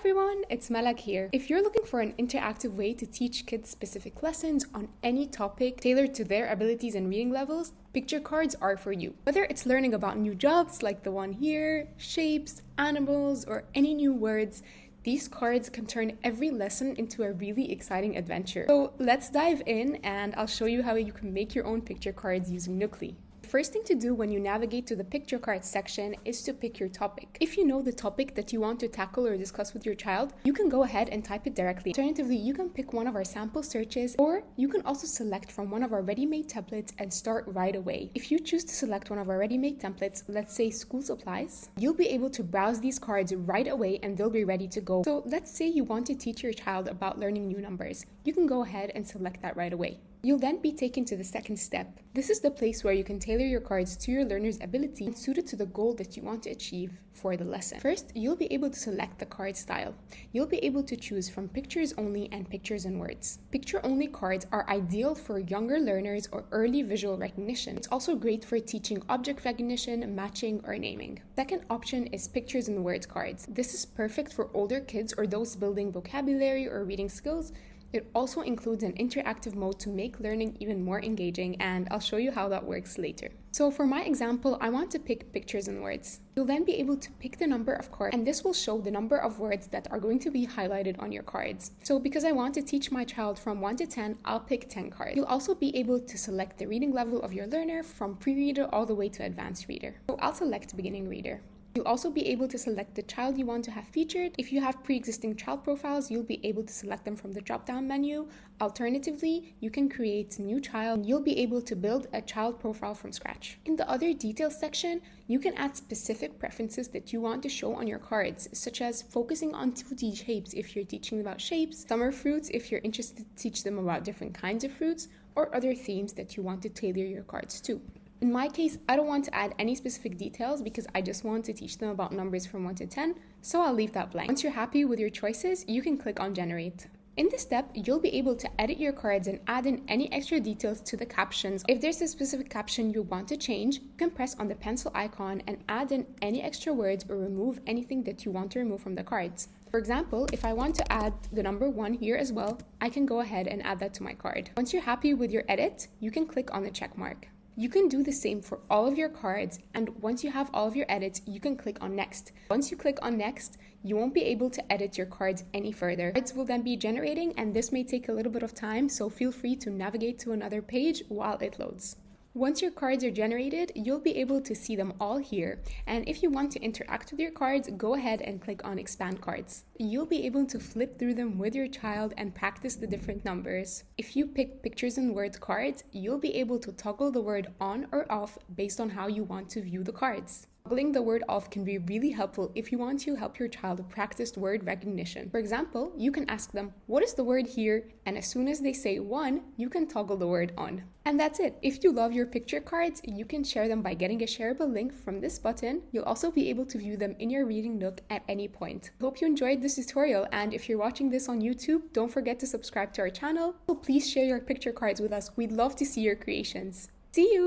everyone, it's Malak here. If you're looking for an interactive way to teach kids specific lessons on any topic tailored to their abilities and reading levels, picture cards are for you. Whether it's learning about new jobs like the one here, shapes, animals, or any new words, these cards can turn every lesson into a really exciting adventure. So let's dive in and I'll show you how you can make your own picture cards using Nookly. First thing to do when you navigate to the picture cards section is to pick your topic. If you know the topic that you want to tackle or discuss with your child, you can go ahead and type it directly. Alternatively, you can pick one of our sample searches, or you can also select from one of our ready-made templates and start right away. If you choose to select one of our ready-made templates, let's say school supplies, you'll be able to browse these cards right away and they'll be ready to go. So let's say you want to teach your child about learning new numbers. You can go ahead and select that right away. You'll then be taken to the second step. This is the place where you can tailor your cards to your learner's ability and suit it to the goal that you want to achieve for the lesson. First, you'll be able to select the card style. You'll be able to choose from pictures only and pictures and words. Picture only cards are ideal for younger learners or early visual recognition. It's also great for teaching object recognition, matching, or naming. Second option is pictures and words cards. This is perfect for older kids or those building vocabulary or reading skills. It also includes an interactive mode to make learning even more engaging, and I'll show you how that works later. So for my example, I want to pick pictures and words. You'll then be able to pick the number of cards, and this will show the number of words that are going to be highlighted on your cards. So because I want to teach my child from 1 to 10, I'll pick 10 cards. You'll also be able to select the reading level of your learner from pre-reader all the way to advanced reader. So I'll select beginning reader. You'll also be able to select the child you want to have featured. If you have pre-existing child profiles, you'll be able to select them from the drop-down menu. Alternatively, you can create a new child. You'll be able to build a child profile from scratch. In the other details section, you can add specific preferences that you want to show on your cards, such as focusing on 2D shapes if you're teaching about shapes, summer fruits if you're interested to teach them about different kinds of fruits, or other themes that you want to tailor your cards to. In my case, I don't want to add any specific details because I just want to teach them about numbers from 1 to 10, so I'll leave that blank. Once you're happy with your choices, you can click on Generate. In this step, you'll be able to edit your cards and add in any extra details to the captions. If there's a specific caption you want to change, you can press on the pencil icon and add in any extra words or remove anything that you want to remove from the cards. For example, if I want to add the number 1 here as well, I can go ahead and add that to my card. Once you're happy with your edit, you can click on the check mark. You can do the same for all of your cards, and once you have all of your edits, you can click on Next. Once you click on Next, you won't be able to edit your cards any further. Cards will then be generating, and this may take a little bit of time, so feel free to navigate to another page while it loads. Once your cards are generated, you'll be able to see them all here. And if you want to interact with your cards, go ahead and click on Expand Cards. You'll be able to flip through them with your child and practice the different numbers. If you pick pictures and words cards, you'll be able to toggle the word on or off based on how you want to view the cards. Toggling the word off can be really helpful if you want to help your child practice word recognition. For example, you can ask them, what is the word here? And as soon as they say 1, you can toggle the word on. And that's it. If you love your picture cards, you can share them by getting a shareable link from this button. You'll also be able to view them in your reading nook at any point. I hope you enjoyed this tutorial, and if you're watching this on YouTube, don't forget to subscribe to our channel. So please share your picture cards with us. We'd love to see your creations. See you!